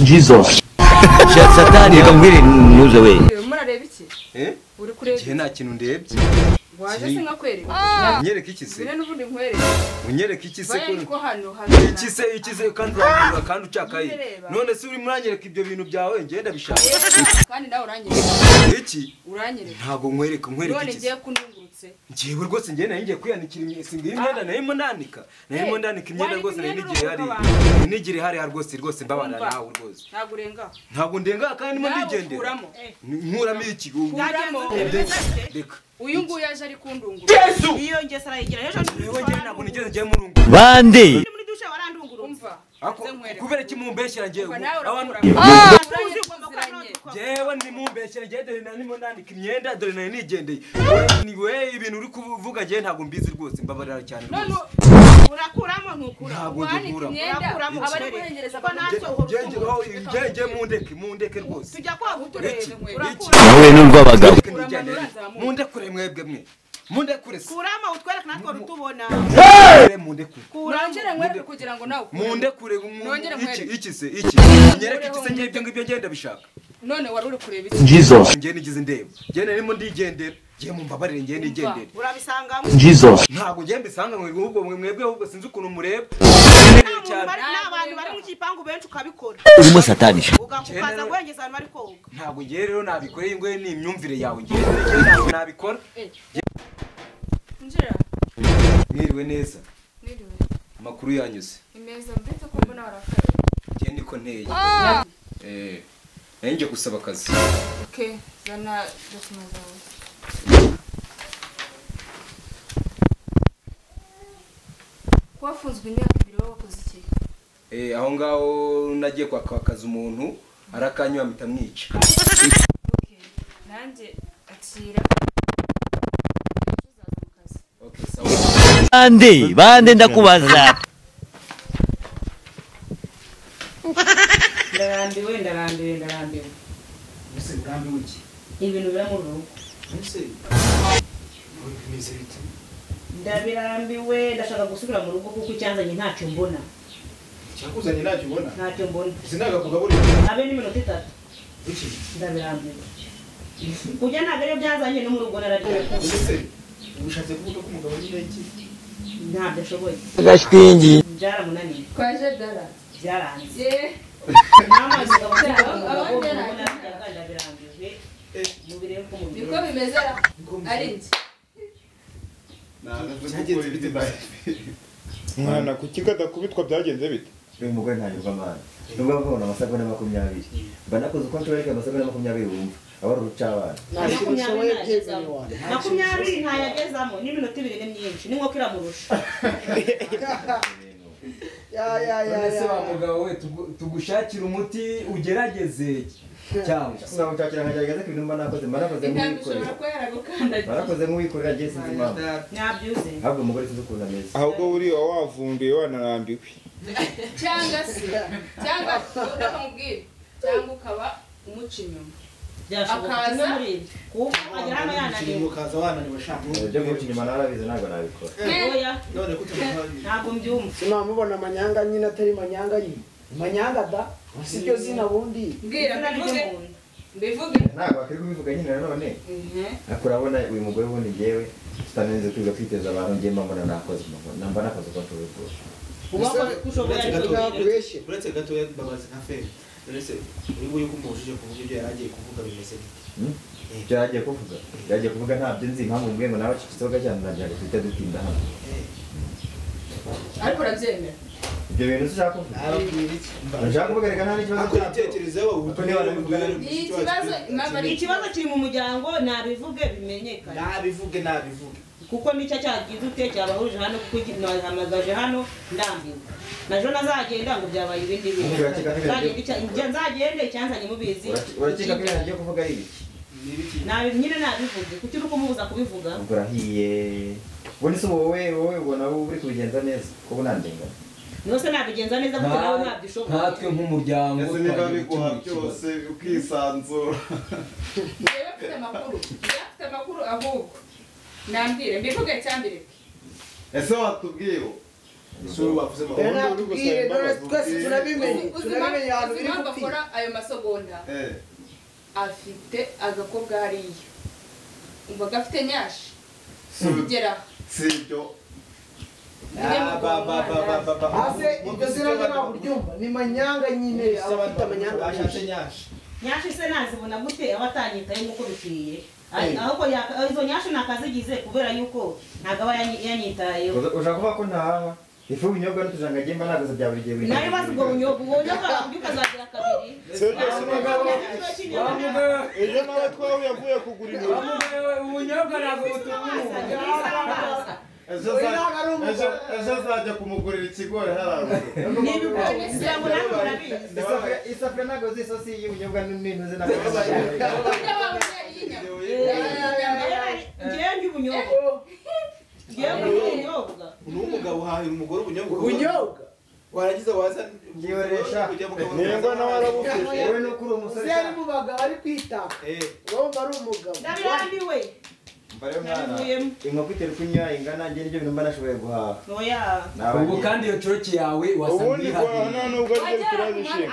Jesus. Satani ikambwira nuze we. Murareba iki? Uri kureba. Je nta kintu ndebye. Waje singa kwereka. Nyereka iki se? Bine n'ubundi nkwereka. Unyereka iki se ko hano iki se kandi kandi ucakaye. None se uri muranyereka ibyo bintu byawe ngenda bishaka. Kandi nawe uranyereka. Iki? Uranyereka. Ntago nkwereka iki. None ngiye kundungurutse. Ngiye rwose ngiye nahingiye kwiyanikira imyenda nayimo ndanika. Nayimo ndanika imyenda rwose nigire hari. Nigire hari rwose mbabana nawe rwose. Ntago urenga. Ntago ndenga kandi mo ndigendera. Nkuramo iki? Reka. Uyu nguyu yaje ari kundungura. Yesu. Iyo ngesara yigira ejo ntabwo nigeze ngiye murungu. Bande. Muri dushe warandungura umva. Kubera iki mumbeshyira ngiye. Abantu jewe ni mumbeshyira ngiye dore nanimo nandika imyenda dore nani nigendeye. Ni we ibintu uri kuvuga ngiye ntabwo mbizi rwose mbabarira cyane. Urakuramo ntukura. Ntabwo ndikura. Urakuramo abari kurengereza ko Genge mundeke rwose. Tujya kwa gutureze Nawe n'urw'abagabo. Mundekure mwebwe mwe. Mundekure. Kurama utwereka natwo rutubona. Mundekure. Kurangire mwebwe kugira ngo nawe. Mundekure iki se iki. Nyereka iki se ngibyo ngibyo ngenda bishaka. None wari uri kureba iki? Jesus. Ngiye nigize ndeba. Ngiye narimo ndigendera. Ngiye mumbabarire ngiye nigendera. Urabisanga Jesus. Ntabwo ngiye mbisanga mwebwe ahubwo sinzi ukuntu mureba. N'abantu bari mu kipangu benshi ukabikora. Urimo Satani. Ugakukaza gwengeza abantu bari koga. Ntabwo ngiye rero nabikoreye ingwe ni imyumvire yawe ngiye nabikora. Njira. Mwiriwe neza. Mwiriwe. Amakuru yanyuze. Imeza mbete ko mbona warakaye. Ngiye ndiko nteye. Nje gusaba akazi. Okay, zana document zawe. Wafunzwe imyaka 2 wakoze iki? Aho ngaho nagiye kwaka akazi umuntu arakanywa mitamwica. Okay. Nanje akira. Okay, sawa. Bande ndakubaza. Ndarambiwe. Ese ngambi wiki. Ibintu bira mu rugo. Ese. Bimeze bite? Ndabirambiwe ndashaka gusubira mu rugo kuko icyanzanye ntacyo mbona. Cyakuzanye ntacyo ubona? Ntacyo mbona. Sinaga kugaburira. Abe ni minota 3. Iki? Ndabirambiwe. Kujya nagere byazanye no mu rugo naragiye. Ese ubushatse kuvuga ko umugabo nyine iki? Ntabyo ashoboye. Gashwingi. Byaramunaniye. Kwaje dara. Byaranze. Namaze Niko bimeze ari nzi. Cyagenze bite bae? Mwana kukigada kubitwa byagenze bite? Uyu mugore ntanyurwa mana. Nubwo bavuna amasagonda 20. Banakoze kontroleke amasagonda 20 wumva. Abari urucabana. 20 ntayagezamo ni minota 2 myinshi ni nko kiramurusha. Ese wa mugabo we tugushakira umuti ugerageze cyangwa Sinaba cyakira nkagerageza ko ibintu nakoze barakoze nk'uwikorera je sinzi impamvu. Nyabyuze. Ahubwo umugore sinzi ukuntu ameze. Ahubwo buri wavumbuye wanarambiwe. Cyangwa ukamubwira cyangwa ukaba umuca inyuma. Akaza muri kuko agera hano yananiwe. Mukaza wananiwe shaka. Byo guca inyuma narabize ntabwo nabikora. Oya. None kutamukandi. Ntabwo mbyumva. Sinamubona manyanga nyine atari manyanga nyine. Manyanga da. Sibyo zina bundi. Mbwira mbivuge. Ntabwo akiri kubivuga nyine none. Akurabona uyu mugore wundi ngewe tutanenze kwiga kwiteza abantu ngiye mbona nakoze namba nakoze ko tubiko. Uwakoze kushoboye kubeshye. Uretse gato yababaza nka fe. Uretse uri kumubujije kuvuga ibyo yaragiye kuvuga bimeze bite? Yagiye kuvuga. Yagiye kuvuga ntabyo nzi impamvu mbwe ngo nawe kisoga cyane nagiye kwita dutinda hano. Ariko urabyemera. Ibyo bintu ushaka kuvuga. Nshaka kuvuga reka nta n'ikibazo cy'itekerezo ikibazo kiri mu muryango nabivuge bimenyekana. Nabivuge. Kuko nicyo cyagize utekabahuje hano kuko hamagaje hano ndambiwe. Najo nazagenda ngo byabaye ibindi bintu. Nzagende cyanzanye mubizi. Urakeka ko yagiye kuvuga ari iki? Nabi nyine nabivuge kuki uko mubuza kubivuga. Urahiye. Ubone se wowe ubona uri kubigenza neza kuko nandengana. Nose nabigenza neza kuko nawe nabyishoboye. Natwe nk'umuryango Ese niba biguha byose ukisanzura. Yewe afite amakuru ahubwo. Nambire mbivuge cyambire. Ese watubwiye nakubwiye none twese turabimenye ahantu biri gupfira akora ayo masogonda afite agakobwa hariya umva gafite nyashi sugera sibyo ase ibyo zirage naburyumva ni manyanga nyine abafite amanyanga bashatse nyashi nyashi se nazibona gute abatanyitaye nkuko bikwiye ahubwo izo nyashi nakazigize kubera yuko ntago aba yanyitayeho ushaka kuvuga ko ntahaba ifu ubunyobwa n'utujanga gemba nagaza bya buri gihe buri nayo basubwo ubunyobwa ukazagira kabiri ejo nawe twawe yavuye kugura inyuma ubunyobwa ntabwo butubuza ejo azajya kumugurira ikigori haraguru isafuriya ntabwo z'isosi y'ubunyobwa n'intuze ntabwo ngewe ubunyobwa n'umugabo uhahira umugore ubunyobwa warangiza waza ngiyoresha nengo nawe arabufite wowe no kuri umusore se ari mu bagabo ari kwitaka wowe ari umugabo ndabirambiwe inkoko itera kunywa ingana njye nibyo bintu mba nashoboye guhaha oya ubwo kandi iyo coroki yawe ubundi wasangiye kwa nta nubwo aribyo biturazishinga